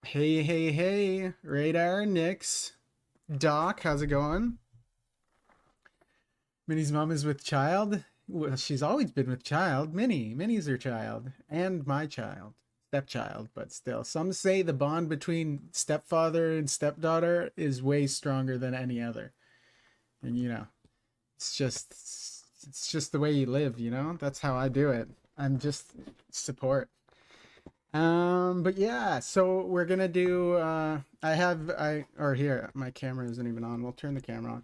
Hey, hey, hey, Radar, Nix, Doc, how's it going? Minnie's mom is with child. Well, she's always been with child. Minnie's her child, and my child, stepchild, but still. Some say the bond between stepfather and stepdaughter is way stronger than any other. And it's just the way you live, That's how I do it. I'm just support. But yeah, so we're gonna do or here, my camera isn't even on. We'll turn the camera on.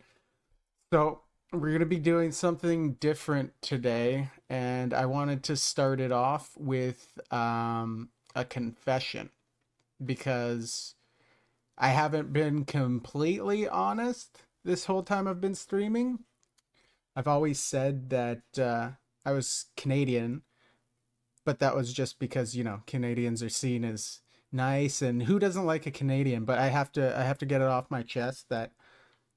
So we're gonna be doing something different today, and I wanted to start it off with a confession because I haven't been completely honest this whole time I've been streaming. I've always said that I was Canadian, but that was just because Canadians are seen as nice, and who doesn't like a Canadian? But I have to get it off my chest that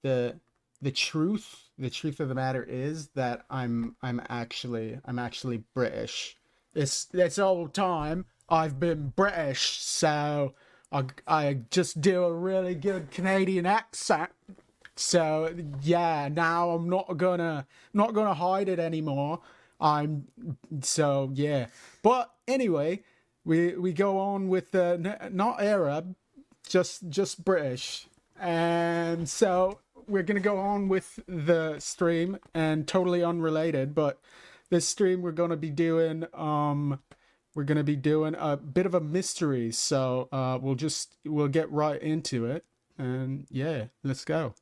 the the truth of the matter is that I'm actually British. This whole time I've been British, so I just do a really good Canadian accent. So yeah, now I'm not gonna hide it anymore. I'm so yeah. But anyway, we go on with the not Arab, just British, and so we're gonna go on with the stream and totally unrelated. But this stream we're gonna be doing a bit of a mystery. So we'll get right into it, and yeah, let's go.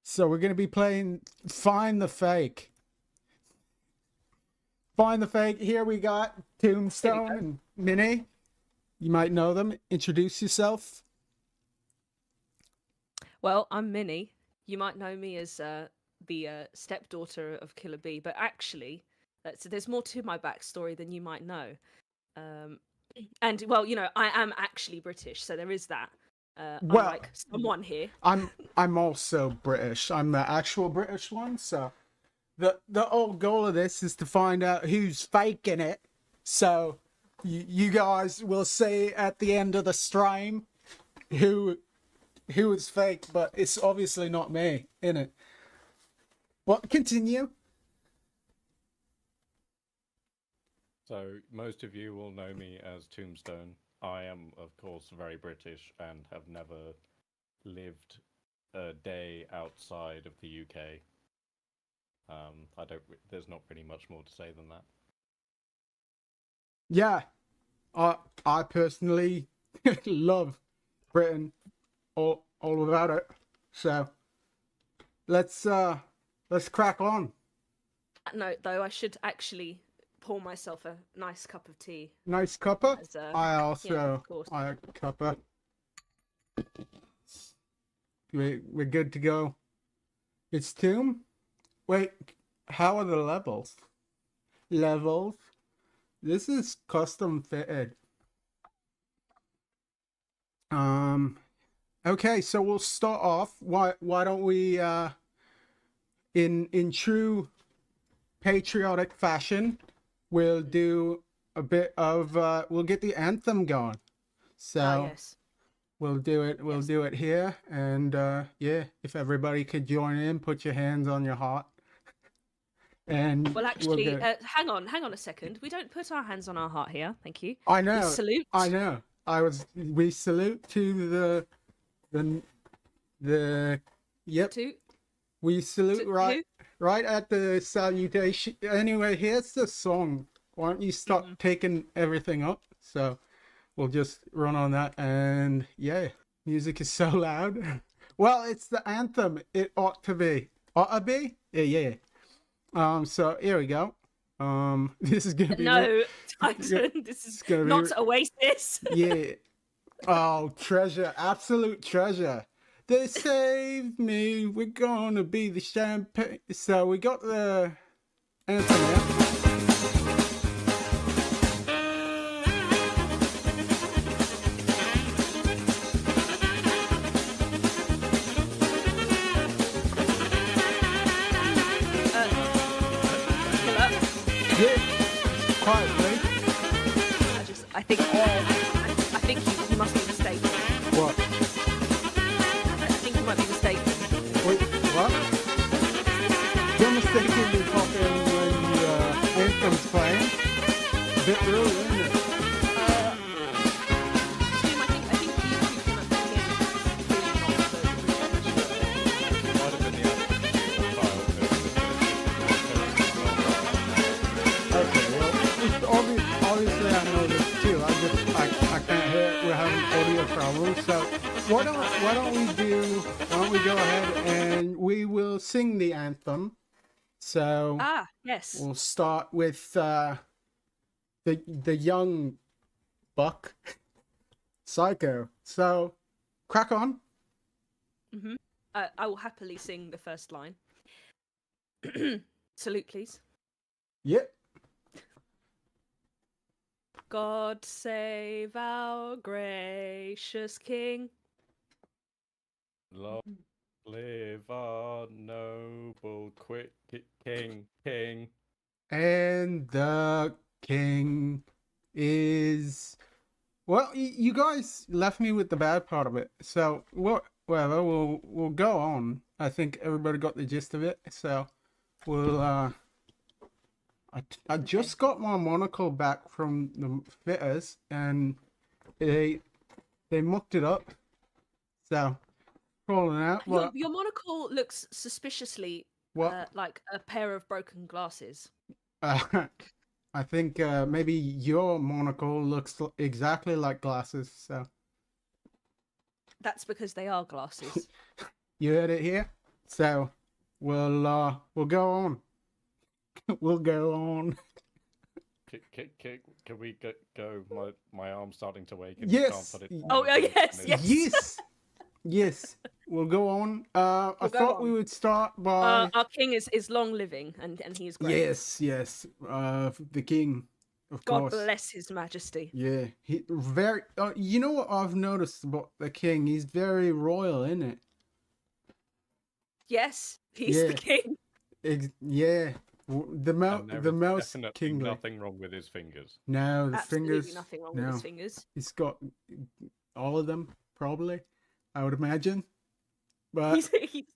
So we're gonna be playing Find the Fake. Find the Fake. Here we got Tombstone and Minnie. You might know them. Introduce yourself. Well, I'm Minnie. You might know me as the stepdaughter of Killer B, but actually, there's more to my backstory than you might know. And well, I am actually British, so there is that. Well, Unlike someone here. I'm also British. I'm the actual British one. So the whole goal of this is to find out who's faking it. So you guys will see at the end of the stream who is fake, but it's obviously not me, innit? But continue. So most of you will know me as Tombstone. I am, of course, very British and have never lived a day outside of the UK. I don't. There's not really much more to say than that. Yeah, I personally love Britain, all about it. So let's crack on. That note, though, I should actually pour myself a nice cup of tea. Nice cuppa. As, I also of course. I cuppa. We're good to go. It's Tomb. Wait, how are the levels? Levels. This is custom fitted. Okay, so we'll start off. Why don't we in true patriotic fashion, we'll do a bit of we'll get the anthem going. So yes. we'll do it here, and yeah, if everybody could join in, put your hands on your heart. And well, actually, hang on a second. We don't put our hands on our heart here. Thank you. I know. We salute. I know. We salute to the yep. To, we salute who? right at the salutation. Anyway, here's the song. Why don't you start taking everything up? So we'll just run on that, and yeah, music is so loud. Well, it's the anthem. It ought to be. Ought to be? Yeah. So here we go. This is gonna be Titan. This is not Oasis. Yeah. Oh, treasure, absolute treasure. They saved me. We're gonna be the champagne. So we got the anthem here. I think you must be mistaken. What? I think you might be mistaken. Wait, what? You're mistaken with talking when the anthem's playing? A bit early, isn't it? Tim, I think you came up with the clearly not the Might have been the Okay, well, obviously I know this too. I can't hear it. We're having audio problems. So why don't we go ahead and we will sing the anthem. So yes. we'll start with the young buck, Psycho. So crack on. I will happily sing the first line. Salute, please. Yep. God save our gracious King. Long live our noble king. And the king is... Well, you guys left me with the bad part of it. So, whatever, we'll go on. I think everybody got the gist of it. So, we'll... I just got my monocle back from the fitters, and they mucked it up. So, rolling out. Your monocle looks suspiciously like a pair of broken glasses. I think maybe your monocle looks exactly like glasses. So that's because they are glasses. You heard it here. So we'll go on. We'll go on. Can we go? My arm's starting to wake. Yes. Yes. We'll go on. I thought we would start by our king is long living and he is great. Yes. The king, of course. God bless his majesty. Yeah, he very. You know what I've noticed about the king? He's very royal, isn't it? Yes, he's the king. The most kingly. Nothing wrong with his fingers. No, the Absolutely fingers. Nothing wrong with his fingers. He's got all of them, probably. I would imagine. But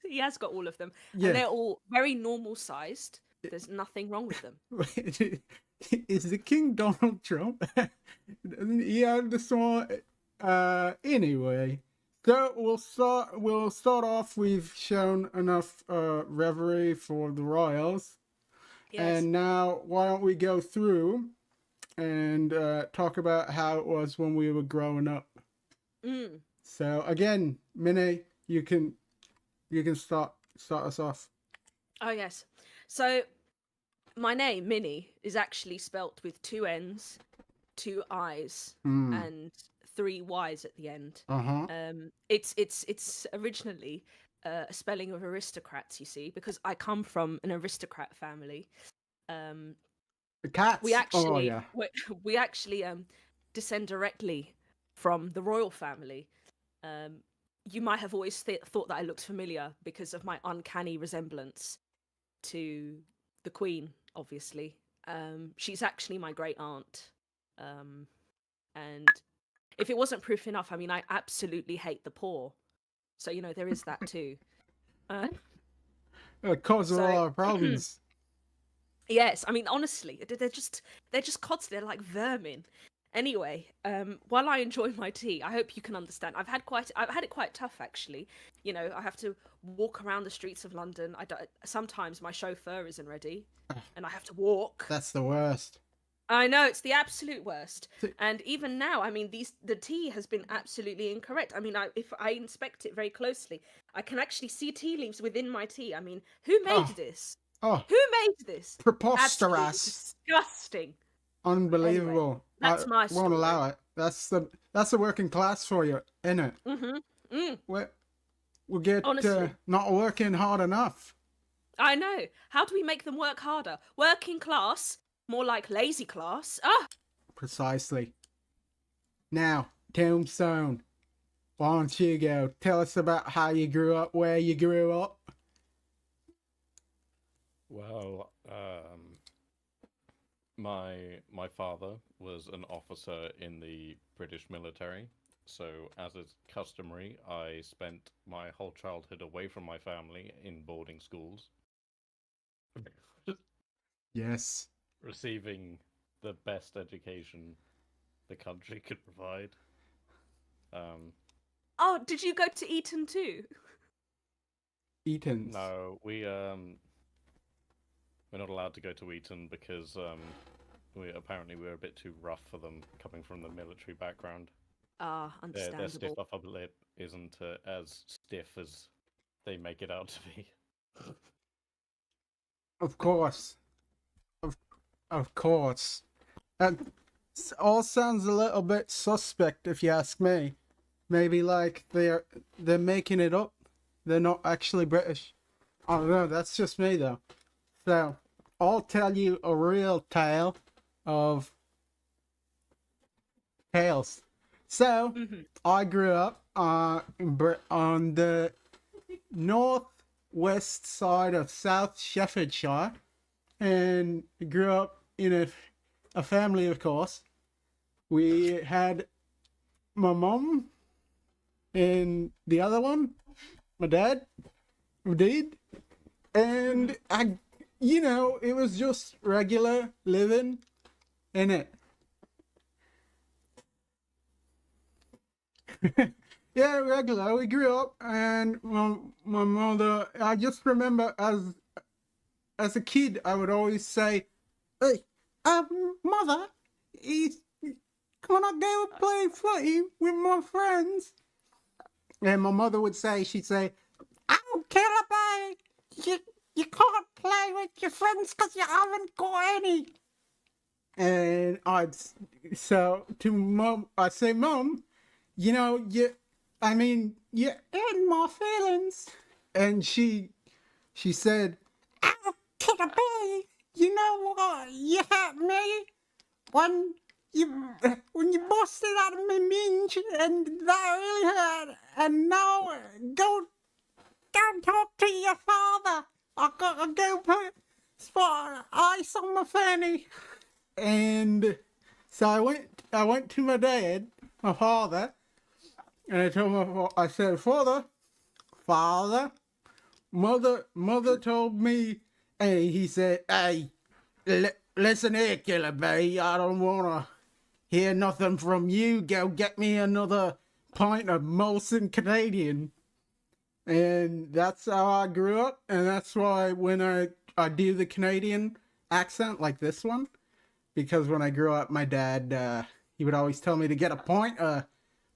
he has got all of them, yeah. And they're all very normal sized. There's nothing wrong with them. Is the king Donald Trump? He had the song. Anyway, so we'll start off. We've shown enough reverie for the royals, and now why don't we go through and talk about how it was when we were growing up. So again, Minnie, you can start us off. Oh yes. So my name, Minnie, is actually spelt with 2 N's, 2 I's, and 3 Y's at the end. It's originally a spelling of aristocrats, you see, because I come from an aristocrat family. The cats. We actually descend directly from the royal family. You might have always thought that I looked familiar because of my uncanny resemblance to the Queen, obviously. She's actually my great aunt. And if it wasn't proof enough, I mean, I absolutely hate the poor. So, there is that too. It causes a lot of problems. Yes, I mean, honestly, they're just constantly, they're like vermin. Anyway, while I enjoy my tea, I hope you can understand. I've had it quite tough, actually. I have to walk around the streets of London. Sometimes my chauffeur isn't ready, and I have to walk. That's the worst. I know, it's the absolute worst. And even now, I mean, the tea has been absolutely incorrect. I mean, if I inspect it very closely, I can actually see tea leaves within my tea. I mean, who made this? Oh, who made this? Preposterous! Absolutely disgusting. Unbelievable. Anyway, that's my story. Won't allow it. That's the working class for you, innit? We'll get not working hard enough. I know. How do we make them work harder? Working class? More like lazy class. Precisely. Now, Tombstone, why don't you go? Tell us about how you grew up, where you grew up. Well, my father was an officer in the British military, so as is customary, I spent my whole childhood away from my family in boarding schools, Yes. receiving the best education the country could provide. Um, Oh, did you go to Eton too? Eaton's. no, we're not allowed to go to Eton because we were a bit too rough for them coming from the military background. Ah, Their stiff understandable. upper lip isn't as stiff as they make it out to be. Of course. Of course. And all sounds a little bit suspect if you ask me. Maybe like they're making it up. They're not actually British. I don't know, that's just me though. So I'll tell you a real tale of tales. So Mhm. I grew up on the northwest side of South Shepherdshire, and grew up in a family, of course. We had my mom and the other one, my dad, did, and it was just regular living in it. Yeah, regular. We grew up, and my mother. I just remember as a kid, I would always say, "Hey, mother, is can I go and play footy with my friends?" And my mother would say, she'd say, "Oh, Killer, you can't play with your friends because you haven't got any." And so to mom, I'd say, "Mom, you're in my feelings." And she said, "Oh, Killer, you know what? You hurt me when you busted out of my minge, and that really hurt. And now go talk to your father. I gotta go put spot ice on my fanny." And so I went to my dad, my father, and I told I said, Father, mother told me," and he said, "Hey, listen here, Killer B, I don't wanna hear nothing from you. Go get me another pint of Molson Canadian." And that's how I grew up, and that's why when I do the Canadian accent like this one, because when I grew up, my dad, he would always tell me to get a pint of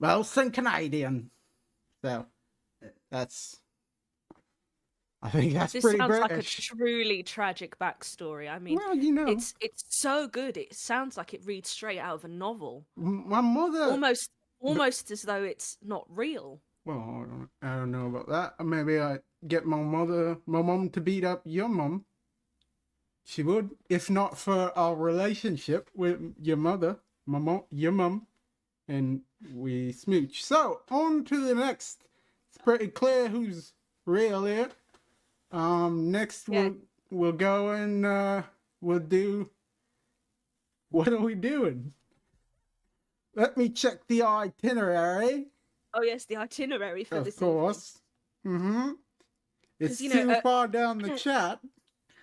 Molson Canadian. So I think that's This pretty sounds like a British. truly tragic backstory. I mean, Well, it's so good. It sounds like it reads straight out of a novel. my mother. Almost as though it's not real. Well, I don't know about that. Maybe I get my mom to beat up your mom. She would, if not for our relationship with your mother, your mom, and we smooch. So on to the next. It's pretty clear who's real here. Next Yeah. we'll go and we'll do. What are we doing? Let me check the itinerary. Oh yes, the itinerary for Of this course. Mm-hmm. It's 'Cause, too far down the chat.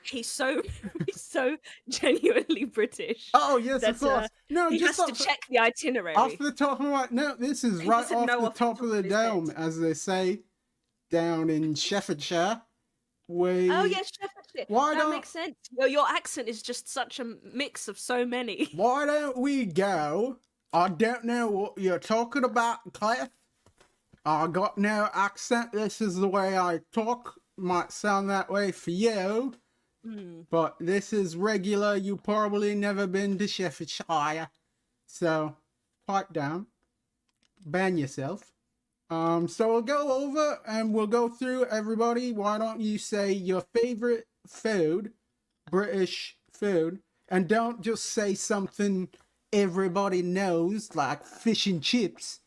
He's so he's so genuinely British. Oh yes, of that, course. No, he has just to check the itinerary. off the top of my no. This is He right doesn't off know the off top of the his head. dome, as they say, down in Shepherdshire. Oh yes, Shepherdshire. Why That don't- makes sense. Your accent is just such a mix of so many. Why don't we go? I don't know what you're talking about, Cliff. I got no accent. This is the way I talk. Might sound that way for you, but this is regular. You probably never been to Shepherdshire, so pipe down, ban yourself. So we'll go over and we'll go through everybody. Why don't you say your favorite food, British food, and don't just say something everybody knows like fish and chips.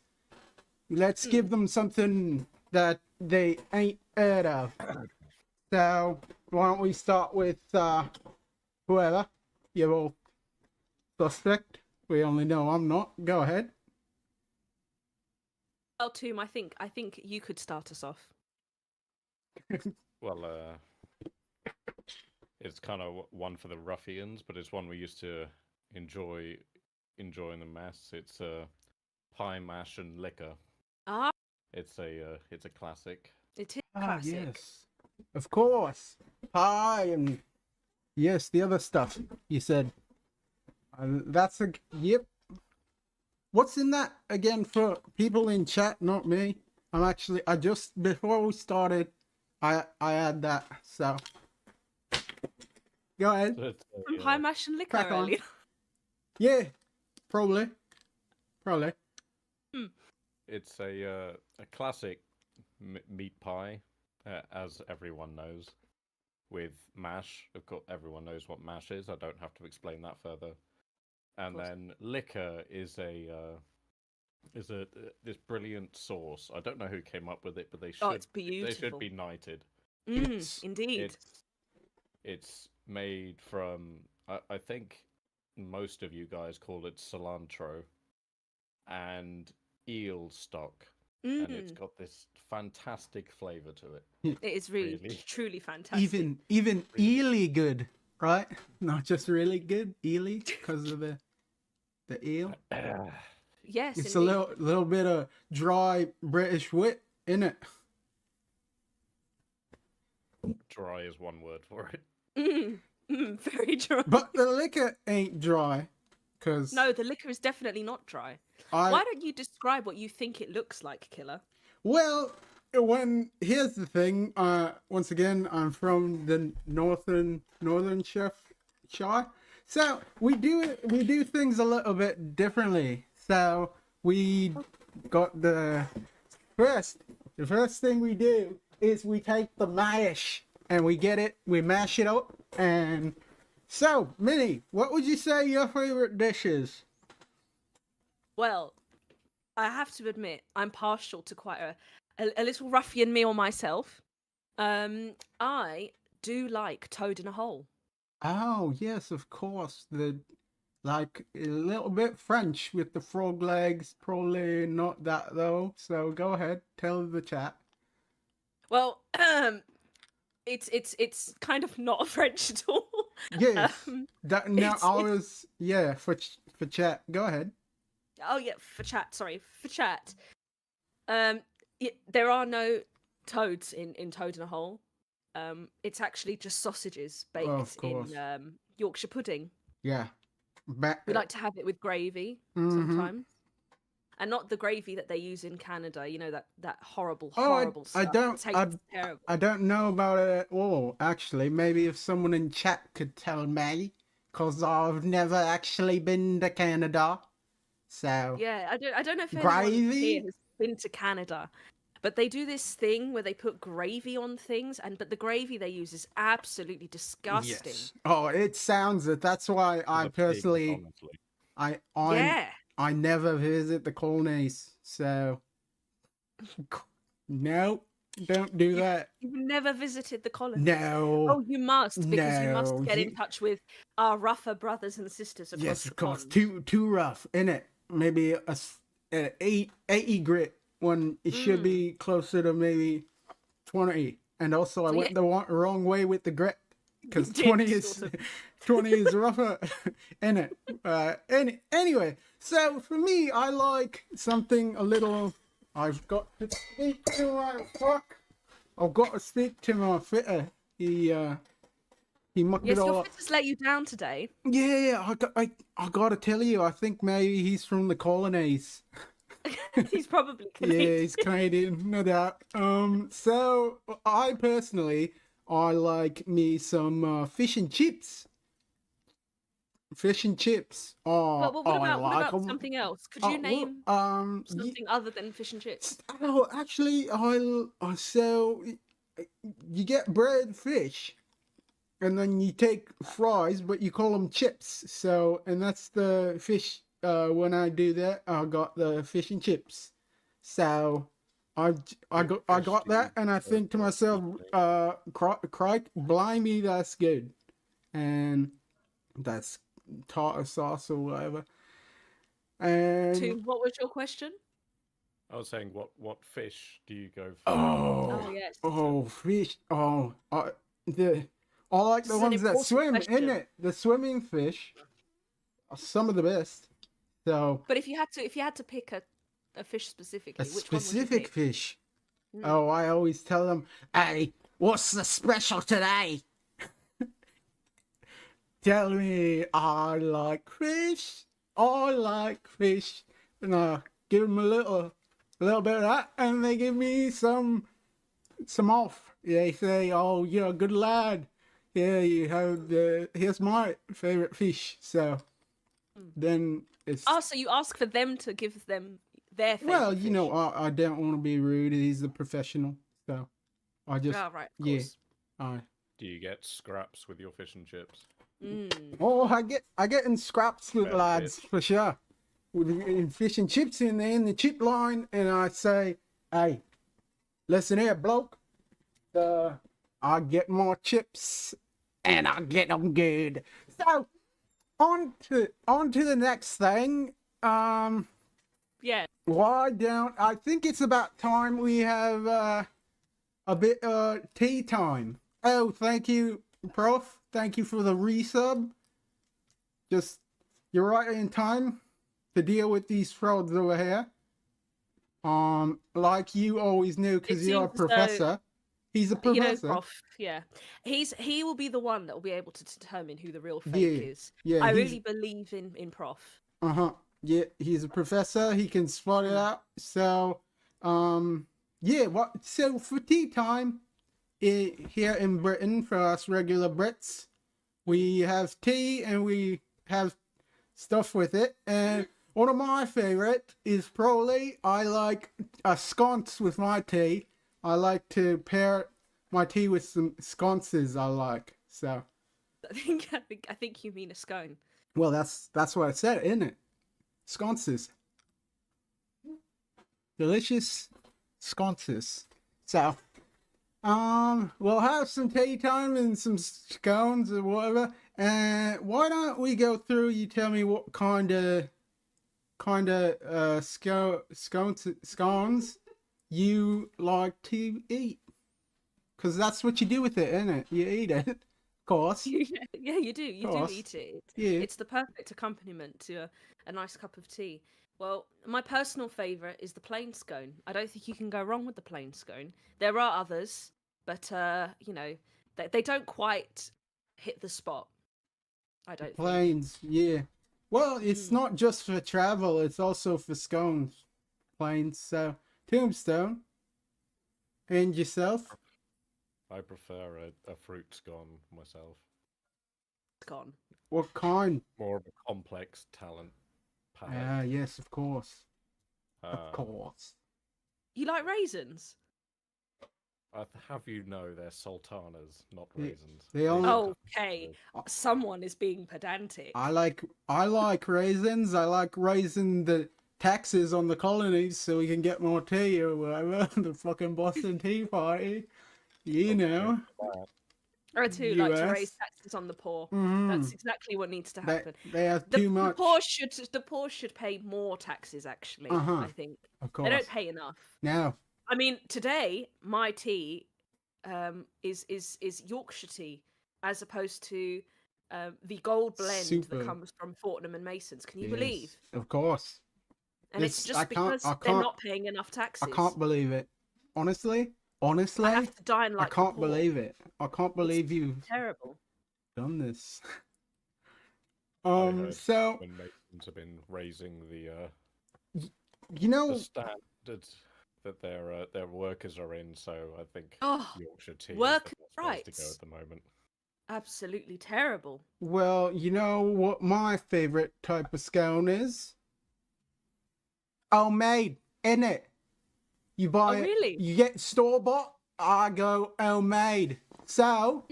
Let's give them something that they ain't heard of. So why don't we start with whoever? You both suspect. We only know I'm not. Go ahead. Well, Toom, I think you could start us off. Well, it's kind of one for the ruffians, but it's one we used to enjoy in the mess. It's pie, mash, and liquor. Ah, It's a classic. it is Ah, classic. yes. Of course. Pie and yes, the other stuff you said. That's a yep. What's in that again for people in chat, not me? I just before we started, I had that. So go ahead. So it's From pie, mash, and liquor Crack on. earlier. Yeah, probably. it's a classic meat pie, as everyone knows, with mash. Of course, everyone knows what mash is. I don't have to explain that further. And course. then liquor is a this brilliant sauce. I don't know who came up with it, but Oh, it's they should beautiful. be knighted. Indeed. It's made from I think most of you guys call it cilantro and eel stock, and it's got this fantastic flavor to it. It is really, really. truly fantastic. Even eely good, right? Not just really good, eely because of the eel. Yes, It's indeed. a little bit of dry British wit in it. Dry is one word for it. Very dry. But the liquor ain't dry, because No, the liquor is definitely not dry. Why don't you describe what you think it looks like, Killer? Well, here's the thing. Once again, I'm from the northern Shire, so we do things a little bit differently. So we got the first thing we do is we take the mash and we mash it up. And so, Minnie, what would you say your favorite dish is? Well, I have to admit, I'm partial to quite a little ruffian meal myself. I do like toad in a hole. Oh, yes, of course. Like a little bit French with the frog legs, probably not that though. So go ahead, tell the chat. Well, it's kind of not French at all. Yes, that no, it's- I was for chat. Go ahead. Oh yeah, for chat. Sorry, for chat. There are no toads in Toad in a Hole. It's actually just sausages baked Of course. in Yorkshire pudding. Yeah. We like to have it with gravy Mhm. sometimes, and not the gravy that they use in Canada. You know that horrible, Oh, horrible stuff. It tastes terrible. I don't know about it at all. Actually, maybe if someone in chat could tell me, cause I've never actually been to Canada. So Yeah, I don't know if anyone Gravy? here has been to Canada, but they do this thing where they put gravy on things, but the gravy they use is absolutely disgusting. Yes. Oh, it sounds it. That's why I The pigs, personally, honestly. Yeah. I never visit the colonies. So no, don't do that. You've never visited the colonies? No. Oh, you must, because you must No, get in you- touch with our rougher brothers and sisters across Yes, the of course. pond. Too rough, innit? Maybe an 80 grit when it should be closer to maybe 20. And also, I So, went the wrong way with the grit because You did, 20 is sort of. 20 is rougher, innit? Anyway, so for me, I like something a little. I've got to speak to my fuck. I've got to speak to my fitter. He mucked Yes, it all your up. fitters let you down today. Yeah, I gotta tell you, I think maybe he's from the colonies. He's probably Yeah, Canadian. he's Canadian, no doubt. So I personally, I like me some fish and chips. Fish and chips. Oh, Well, what I about like 'em. something else? Could Oh, you name ye- something other than fish and chips? Oh, actually, so you get bread, fish, and then you take fries, but you call them chips. So, and that's the fish. When I do that, I got the fish and chips. So, I got that, and I think to myself, crike, blimey, that's good, and that's tartar sauce or whatever. And What was your question? I was saying, what fish do you go for? Oh yes, fish. I like this the is an ones that important swim, in question. it. The swimming fish are some of the best. So But if you had to pick a fish specifically, a which one would you specific pick? fish. Mm. Oh, I always tell them, "Hey, what's the special today?" Tell me, I like fish. I like fish. And I give them a little bit of that, and they give me some off. They say, "Oh, you're a good lad. Yeah, you have here's my favorite fish." So then it's Oh, so you ask for them to give them their favorite well, fish. I don't want to be rude. He's a professional, so I just Oh, right, of yeah. course. Do you get scraps with your fish and chips? Oh, I get in scraps with Fair lads bit. for sure. In fish and chips in there in the chip line, and I say, "Hey, listen here, bloke. I get more chips, and I get them good." So on to the next thing. Yeah. Why don't I think it's about time we have a bit tea time. Oh, thank you, Prof. Thank you for the resub. Just you're right in time to deal with these frauds over here. Like you always knew, because It you're a seems as though, professor. He's a professor. Prof. Yeah, he will be the one that will be able to determine who the real fake Yeah, is. yeah. I He's really believe in Prof. yeah. He's a professor. He can spot it out. So, yeah. What? So for tea time, here in Britain, for us regular Brits, we have tea and we have stuff with it. And one of my favorite is probably I like a sconce with my tea. I like to pair my tea with some sconces I like. So, I think you mean a scone. well, that's what I said, isn't it? Sconces. Delicious sconces. So, we'll have some tea time and some scones or whatever. And why don't we go through? You tell me what kind of scones you like to eat, because that's what you do with it, isn't it? You eat it, of course. Yeah, you do. You do course. eat it. Yeah. It's the perfect accompaniment to a nice cup of tea. Well, my personal favourite is the plain scone. I don't think you can go wrong with the plain scone. There are others, but they don't quite hit the spot. I don't think. Planes, yeah. Well, it's not just for travel; it's also for scones. Planes. So, Tombstone. And yourself? I prefer a fruit scone myself. Scone. What kind? More of a complex talent palette. Ah, yes, of course. Of Uh, course. You like raisins? I have you know they're sultanas, not Yeah, raisins. they only- Okay, someone is being pedantic. I like raisins. I like raising the taxes on the colonies so we can get more tea or whatever. The fucking Boston Tea Party. You know. I too like to US. raise taxes on the poor. Mhm. That's exactly what needs to happen. They have too much. The poor should pay more taxes. Actually, I think Of course. they don't pay enough. Now. I mean, today my tea is Yorkshire tea as opposed to the gold blend Super. that comes from Fortnum and Masons. Can you believe? Of course. And it's just because they're not paying enough taxes. I can't believe it. Honestly, I have to dine like I can't the poor. believe it. I can't believe you've Terrible. done this. I heard So when Masons have been raising the standards that their workers are in, so I think Yorkshire tea work is the best place to go rights. at the moment. Absolutely terrible. well, you know what my favorite type of scone is? Homemade, isn't it? You buy it, really? you get store bought. I go homemade. So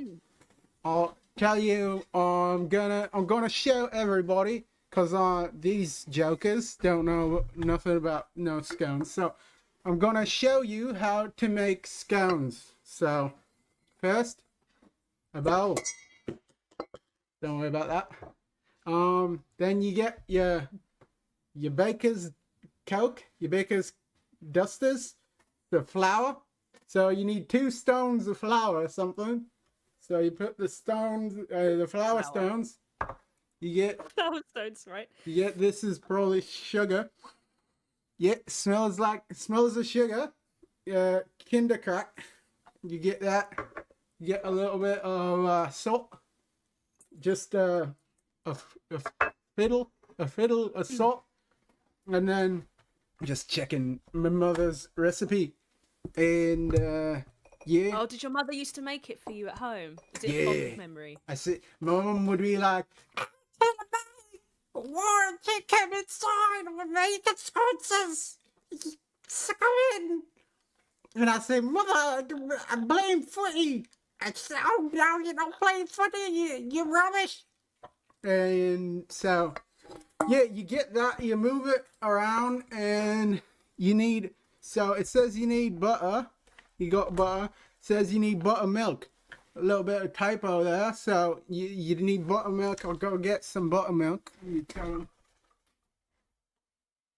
I'll tell you, I'm gonna show everybody, because these jokers don't know nothing about no scones. So I'm gonna show you how to make scones. So first, a bowl. Don't worry about that. Then you get your baker's coke, your baker's dusters, the flour. So you need 2 stones of flour or something. So you put the stones, the flour stones. You get Flower stones, right? this is probably sugar. Yeah, smells of sugar. Kinder crack. You get that. You get a little bit of salt. Just a fiddle of salt, and then just checking my mother's recipe, and yeah. Oh, did your mother used to make it for you at home? Is it a fond memory? I see. My mom would be like, "Warren, you come inside and make excuses. Come in." And I say, "Mother, I blame footy." I said, "Oh no, you don't play footy. You rubbish." And so, yeah, you get that. You move it around, and you need. So it says you need butter. You got butter. It says you need buttermilk. A little bit of typo there. So you need buttermilk. I'll go get some buttermilk. You tell them.